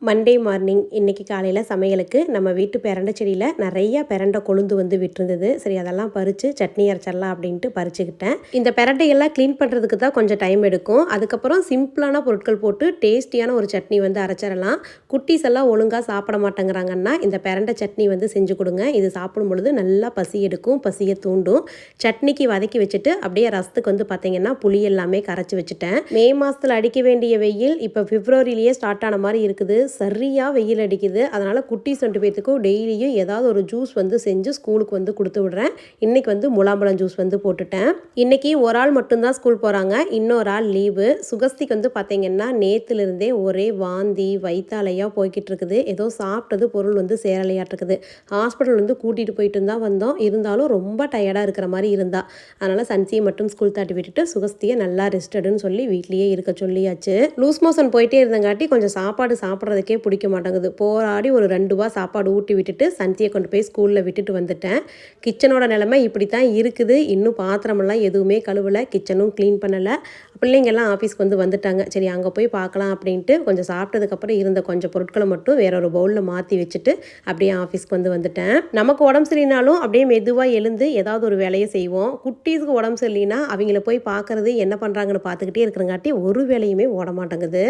Monday morning இன்றைக்கி காலையில் சமையலுக்கு நம்ம வீட்டு பெரண்டை செடியில் நிறையா பெரண்டை கொழுந்து வந்து விட்டுருந்தது. சரி, அதெல்லாம் பறித்து சட்னி அரைச்சிடலாம் அப்படின்ட்டு பறிச்சுக்கிட்டேன். இந்த பெரண்டையெல்லாம் க்ளீன் பண்ணுறதுக்கு தான் கொஞ்சம் டைம் எடுக்கும். அதுக்கப்புறம் சிம்பிளான பொருட்கள் போட்டு டேஸ்டியான ஒரு சட்னி வந்து அரைச்சிடலாம். குட்டீஸ் எல்லாம் ஒழுங்காக சாப்பிட மாட்டேங்கிறாங்கன்னா இந்த பெரண்டை சட்னி வந்து செஞ்சு கொடுங்க. இது சாப்பிடும் பொழுது நல்லா பசி எடுக்கும், பசியை தூண்டும். சட்னிக்கு வதக்கி வச்சுட்டு அப்படியே ரசத்துக்கு வந்து பார்த்திங்கன்னா புளி எல்லாமே கரைச்சி வச்சுட்டேன். மே மாதத்தில் அடிக்க வேண்டிய வெயில் இப்போ பிப்ரவரியிலேயே ஸ்டார்ட் ஆன மாதிரி இருக்குது. சரியாக வெயில் அடிக்குது. அதனால் குட்டீஸ் 2 பேத்துக்கும் டெய்லியும் ஏதாவது ஒரு ஜூஸ் வந்து செஞ்சு ஸ்கூலுக்கு வந்து கொடுத்து விட்றேன். இன்றைக்கி வந்து முலாம்பழம் ஜூஸ் வந்து போட்டுட்டேன். இன்றைக்கி ஒரு ஆள் மட்டும்தான் ஸ்கூல் போகிறாங்க, இன்னொரு ஆள் லீவு. சுகஸ்திக்கு வந்து பார்த்திங்கன்னா நேற்றுலேருந்தே ஒரே வாந்தி வயிற்றாலையாக போய்கிட்டு இருக்குது. ஏதோ சாப்பிட்டது பொருள் வந்து சேரலையாட்டிருக்குது. ஹாஸ்பிட்டல் வந்து கூட்டிகிட்டு போயிட்டு தான் வந்தோம். இருந்தாலும் ரொம்ப டயர்டாக இருக்கிற மாதிரி இருந்தா. அதனால் சன்சியை மட்டும் ஸ்கூல் தாட்டி விட்டுட்டு சுகஸ்தியை நல்லா ரெஸ்டடுன்னு சொல்லி வீட்லேயே இருக்க சொல்லியாச்சு. லூஸ் மோஷன் போயிட்டே இருந்தங்காட்டி கொஞ்சம் சாப்பாடு சாப்பிட்றதுக்கே பிடிக்க மாட்டேங்குது. போராடி ஒரு 2 வா சாப்பாடு ஊட்டி விட்டுட்டு சன்சியை கொண்டு போய் ஸ்கூலில் விட்டுட்டு வந்துட்டேன். கிச்சனோட நிலைமை இப்படி தான் இருக்குது. இன்னும் பாத்திரமெல்லாம் எதுவுமே கழுவலை, கிச்சனும் க்ளீன் பண்ணலை. பிள்ளைங்கெல்லாம் ஆஃபீஸ்க்கு வந்து வந்துட்டாங்க. சரி, அங்கே போய் பார்க்கலாம் அப்படின்ட்டு கொஞ்சம் சாப்பிட்டதுக்கப்புறம் இருந்த கொஞ்சம் பொருட்களை மட்டும் வேற ஒரு பவுலில் மாற்றி வச்சுட்டு அப்படியே ஆஃபீஸ்க்கு வந்து வந்துட்டேன். நமக்கு உடம்பு சரியினாலும் அப்படியே மெதுவாக எழுந்து ஏதாவது ஒரு வேலையை செய்வோம். குட்டீஸுக்கு உடம்பு சரியில்லைன்னா அவங்கள போய் பார்க்கறது என்ன பண்ணுறாங்கன்னு பார்த்துக்கிட்டே இருக்கிறங்காட்டி ஒரு வேலையுமே ஓட மாட்டேங்குது.